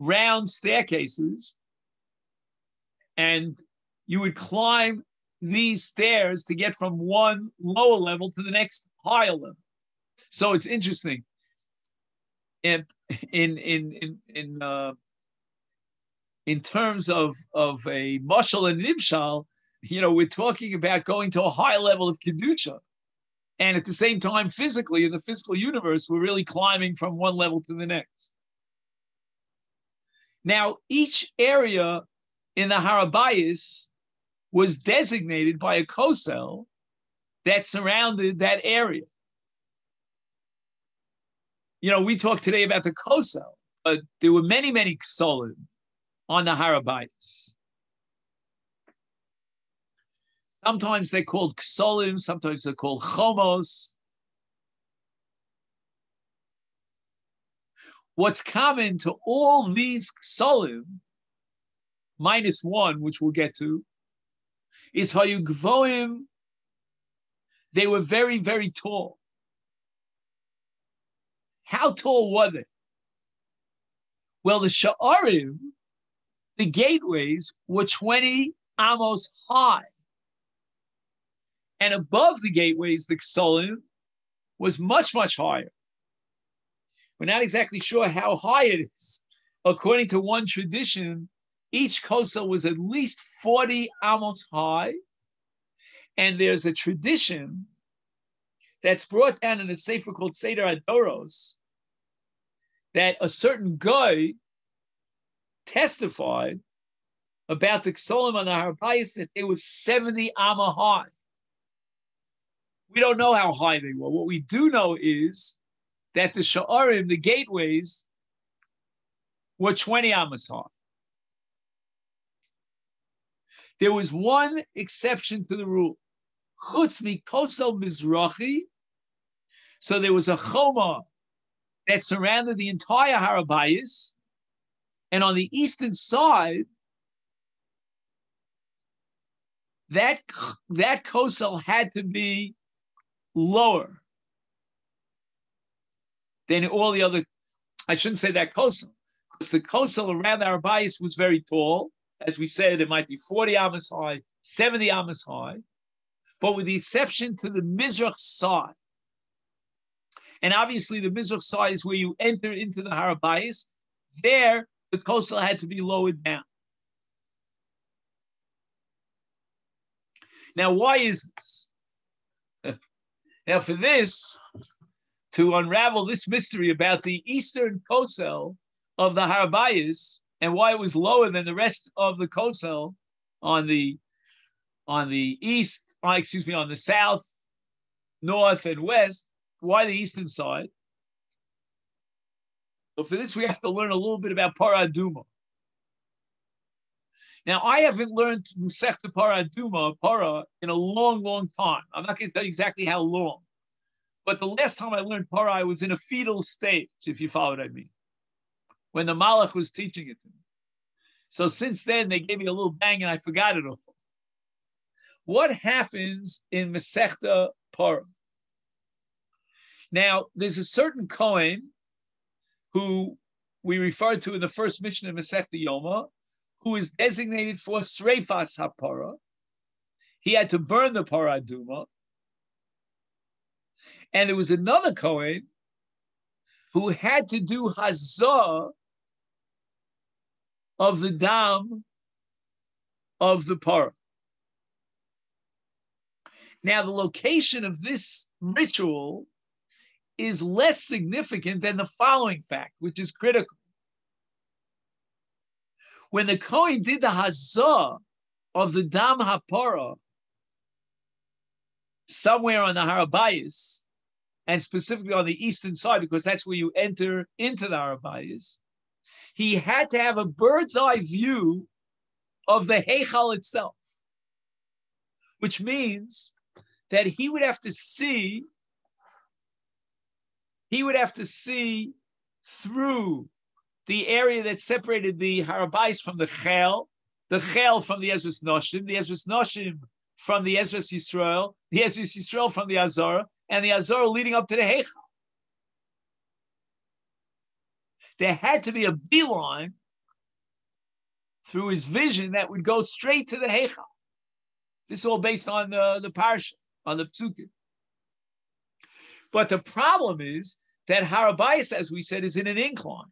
round staircases. And you would climb these stairs to get from one lower level to the next higher level. So it's interesting. In terms of a mashal and nimshal, we're talking about going to a high level of kedusha, and at the same time, physically in the physical universe, we're really climbing from one level to the next. Now, each area in the Harabayis was designated by a kosel that surrounded that area. We talked today about the kosel, but there were many, many ksolim on the Harabayis. Sometimes they're called ksolim, sometimes they're called chomos. What's common to all these ksolim minus 1, which we'll get to, is Hayu Gvoim. They were very, very tall. How tall were they? Well, the Sha'arim, the gateways, were 20 amos high. And above the gateways, the Ksolim was much, much higher. We're not exactly sure how high it is. According to one tradition, each kosel was at least 40 amos high. And there's a tradition that's brought down in a sefer called Seder Adoros that a certain guy testified about the Ksolim on the Har Bayis that it was 70 amma high. We don't know how high they were. What we do know is that the Sha'arim, the gateways, were 20 amas high. There was one exception to the rule. Chutz mikosel mizrachi. So there was a choma that surrounded the entire Har Bayis, and on the eastern side, that kosel had to be lower than all the other. I shouldn't say that kosel, because the kosel around the Har Bayis was very tall. As we said, it might be 40 amos high, 70 amos high, but with the exception to the Mizrach side. And obviously the Mizrach side is where you enter into the Har Bayis. There, the kosel had to be lowered down. Now, why is this? Now, for this, to unravel this mystery about the eastern kosel of the Har Bayis and why it was lower than the rest of the kosel on the east, on the south, north, and west, why the eastern side? So for this, we have to learn a little bit about Para Aduma. Now, I haven't learned Masechet Para Aduma, Para, in a long, long time. I'm not going to tell you exactly how long. But the last time I learned Para, I was in a fetal stage, if you follow what I mean, when the Malach was teaching it to me. So since then, they gave me a little bang and I forgot it all. What happens in Masechta Para? Now, there's a certain Kohen who we referred to in the first Mishnah of Masechet Yoma, who is designated for Sreifas HaPara. He had to burn the Para Aduma. And there was another Kohen who had to do Hazah of the Dam of the Para. Now, the location of this ritual is less significant than the following fact, which is critical. When the Kohen did the Hazah of the Dam HaPara somewhere on the Har Bayis, and specifically on the eastern side, because that's where you enter into the Har Bayis, he had to have a bird's eye view of the Heichal itself, which means that he would have to see through the area that separated the Har Bayis from the Chel from the Ezras Noshim from the Ezras Yisrael from the Azara, and the Azara leading up to the Heichal. There had to be a beeline through his vision that would go straight to the Heichal. This is all based on the parsha, on the psukim. But the problem is that Har Bayis, as we said, is in an incline,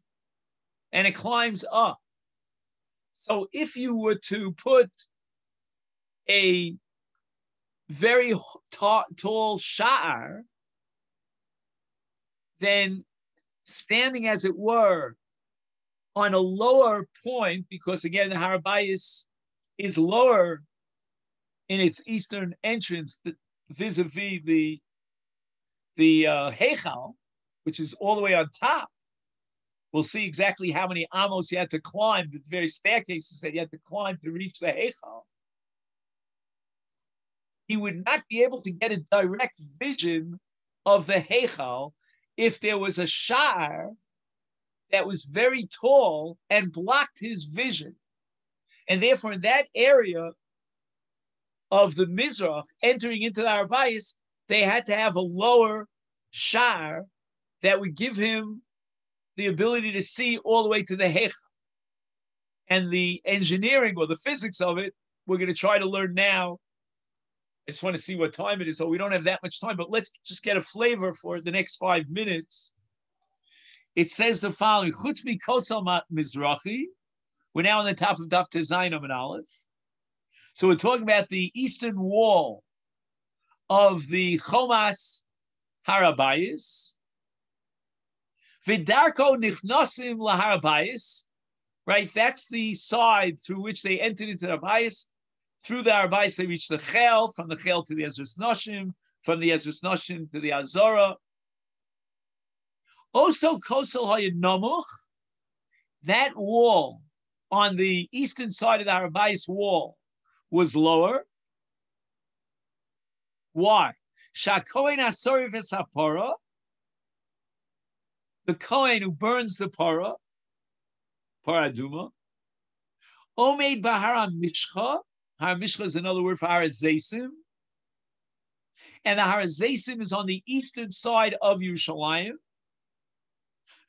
and it climbs up. So if you were to put a very tall sha'ar, then standing, as it were, on a lower point, because again, the Har Bayis is lower in its eastern entrance vis-a-vis the Heichal, which is all the way on top. We'll see exactly how many amos you had to climb, the various staircases that you had to climb to reach the Heichal. He would not be able to get a direct vision of the Heichal if there was a sha'ar that was very tall and blocked his vision. And therefore, in that area of the Mizrach, entering into the Arbayis, they had to have a lower shar that would give him the ability to see all the way to the Hech. And the engineering or the physics of it, we're going to try to learn now. I just want to see what time it is, so we don't have that much time, but let's just get a flavor for the next 5 minutes. It says the following, Chutz mi kosel mizrachi. We're now on the top of Daf Tezayin and Aleph. So we're talking about the eastern wall of the Chomas Harabayis. Vidarko nichnosim laharabayis. Right, that's the side through which they entered into the Arbayis. Through the Arbayis, they reached the Chel, from the Chel to the Ezras Noshim, from the Ezras Noshim to the Azora. Also, Kosel Hayed Nomuch, that wall on the eastern side of the Arbayis wall was lower. Why? Shakoin Asori Vesapora, the Kohen who burns the Parah, Paraduma. Omeid Bahara Mishcha. Har Mishcha is another word for Harazesim. And the Harazesim is on the eastern side of Yerushalayim.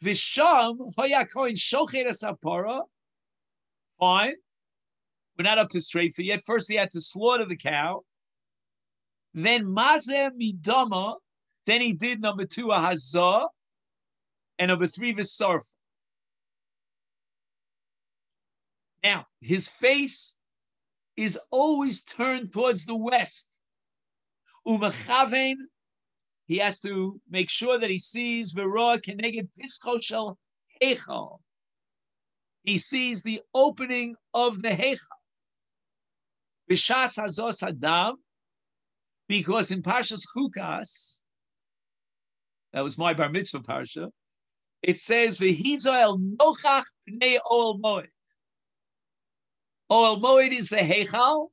Visham Hoya Kohen Shochet Asapara. Fine. We're not up to Sreifa yet. First, he had to slaughter the cow. Then Mazeh Midama. Then he did number 2, a Hazah. And number 3, Visarfa. Now, his face is always turned towards the west. Umechaven, he has to make sure that he sees Veroa Keneged Pischo Shel Heichal. He sees the opening of the Heichal. B'shas Hazos Hadam, because in Parshas Chukas, that was my bar mitzvah parsha, it says V'hizoel Nochach Pnei Oel Moed. Oel Moed is the Heichal,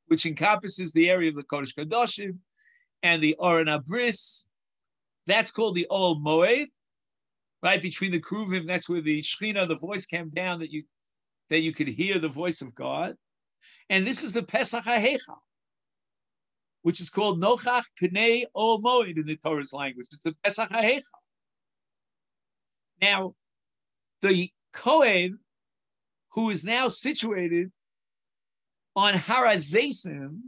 which encompasses the area of the Kodesh Kadoshim and the Oren Abris. That's called the Oel Moed, right between the Kruvim. That's where the Shechina, the voice came down that you could hear the voice of God. And this is the Pesach HaHeichal, which is called Nochach Pnei Oel Moed in the Torah's language. It's the Pesach HaHeichal. Now, the Kohen, who is now situated on Harazesim,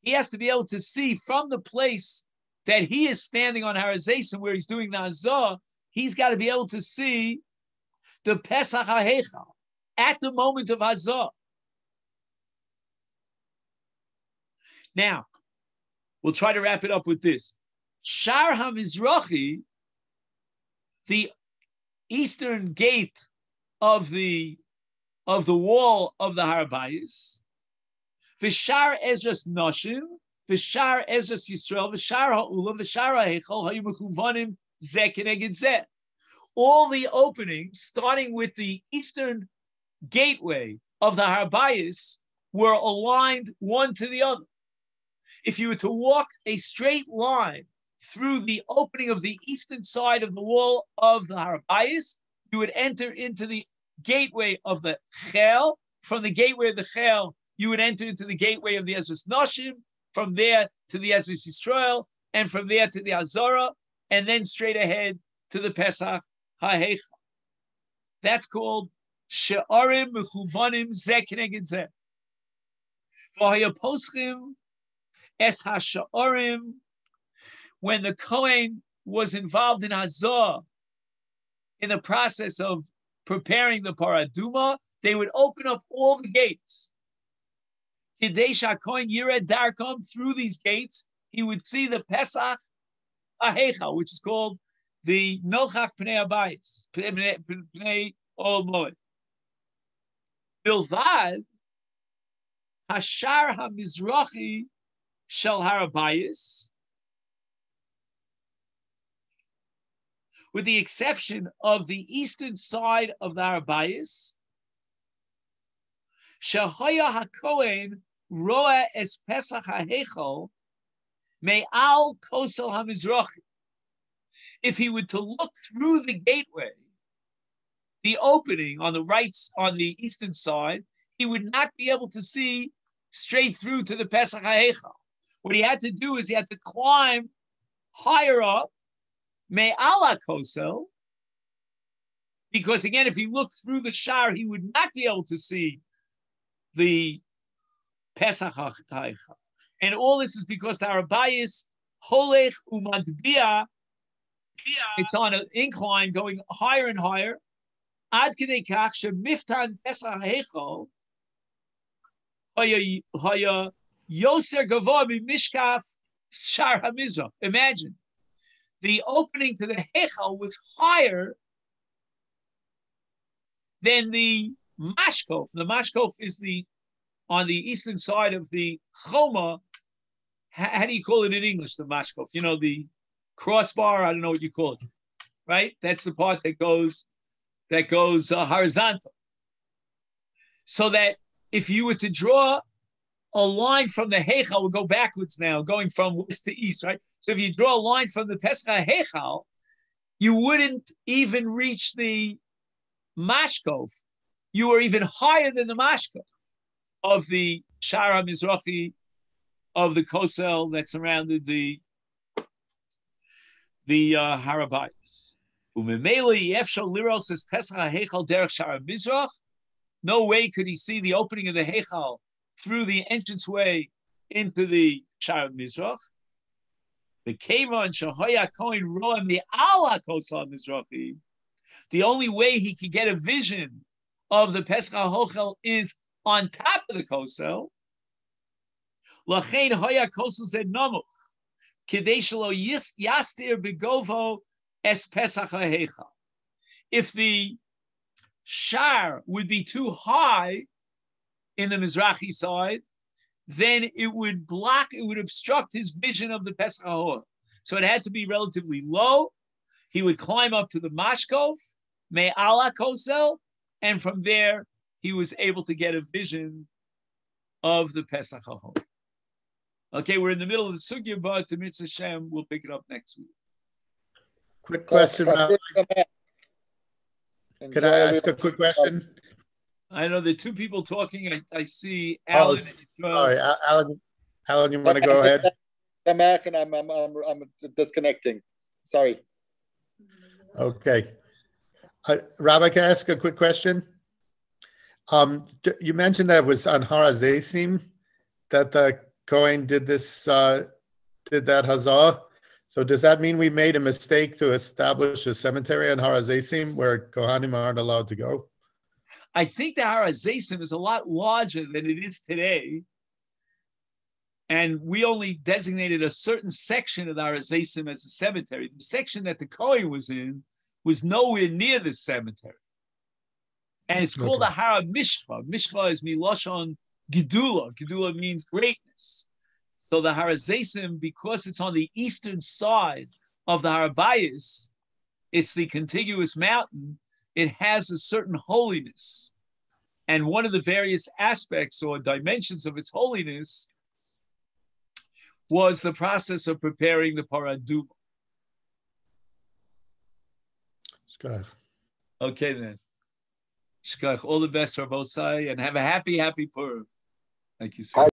he has to be able to see from the place that he is standing on Harazesim, where he's doing the Azah, he's got to be able to see the Pesach HaHeichal at the moment of Azah. Now, we'll try to wrap it up with this. Shar HaMizrachi, the eastern gate of the wall of the Harabayis, V'shar Ezras Noshim, V'shar Ezras Yisrael, V'shar Ha'ula, V'shar Ha'echol, Hayu Mechuvanim Zeh Keneged Zeh. All the openings, starting with the eastern gateway of the Harabayis, were aligned one to the other. If you were to walk a straight line through the opening of the eastern side of the wall of the Harabayis, you would enter into the gateway of the Chel. From the gateway of the Chel, you would enter into the gateway of the Ezras Noshim, from there to the Ezras Yisrael, and from there to the Azora, and then straight ahead to the Pesach HaHeichal. That's called She'arim Mechuvanim Zeh Keneged Zeh. V'hayaposchim Es HaShe'arim. When the Kohen was involved in Hazah, in the process of preparing the Paraduma, they would open up all the gates. Kadesha Kohen Yired Darkam, through these gates, he would see the Pesach HaHeichal, which is called the Nochach Pnei Abayis, Pnei Oel Moed. Bilvad Hashar HaMizrachi Shel Harabayis, with the exception of the eastern side of the Harabayis, Shehaya HaKohen Roa Es Pesach HaHeichal Me'al Kosel HaMizrachi. If he were to look through the gateway the opening on the right, on the eastern side, he would not be able to see straight through to the Pesach HaHeichal. What he had to do is he had to climb higher up, Me'ala Kosel, because again, if he looked through the Shar, he would not be able to see the Pesach HaHeichal. And all this is because the Arabayis Holech Umagdia, it's on an incline going higher and higher. Ad Kedei Kach Shemiftan Pesach HaHeichal Haya Yoser Gavoa Mishkaf Shar HaMizrach. Imagine, the opening to the Heichal was higher than the Mashkof. The Mashkof is on the eastern side of the Choma. How do you call it in English, the Mashkof? You know, the crossbar, I don't know what you call it, right? That's the part that goes horizontal. So that if you were to draw a line from the Heichal, we'll go backwards now, going from west to east, right? So if you draw a line from the Pesach Heichal, you wouldn't even reach the Mashkof. You are even higher than the Mashkof of the Shara Mizrachi of the Kosel that surrounded the Harabayis. No way could he see the opening of the Heichal through the entranceway into the Shara Mizrach. The Kevan Shahoya Kohen Roa Mi'ala Kosel Mizrachi. The only way he could get a vision of the Pesach HaHochel is on top of the Kosel. Lachein Hoya Kosel said Namuch. Kedei shelo yastir begovo es Pesach HaHeichal. If the Shar would be too high in the Mizrachi side, then it would obstruct his vision of the Pesach HaHochel. So it had to be relatively low. He would climb up to the Mashkof, Me'ala Kosel, and from there he was able to get a vision of the Pesach HaHochel. Okay, we're in the middle of the sugya, but the Mitzvah Shem, we'll pick it up next week. Quick question. Could I ask a quick question? I know there are two people talking. I see Alan. Sorry, Alan, you want to go ahead? I'm back and I'm disconnecting. Sorry. Okay. Rabbi, can I ask a quick question? You mentioned that it was on Har HaZeisim that the Kohen did that hazah. So does that mean we made a mistake to establish a cemetery on Har HaZeisim where Kohanim aren't allowed to go? I think the Har HaZeisim is a lot larger than it is today. And we only designated a certain section of the Har HaZeisim as a cemetery. The section that the Kohen was in was nowhere near this cemetery. And it's called the Har Mishcha. Mishcha is Milashon Gedula. Gedula means greatness. So the Har HaZeisim, because it's on the eastern side of the Harabayis, it's the contiguous mountain, it has a certain holiness. And one of the various aspects or dimensions of its holiness was the process of preparing the Paraduma. Okay then. Shkach, all the best, Rabosai, and have a happy Purim. Thank you, sir.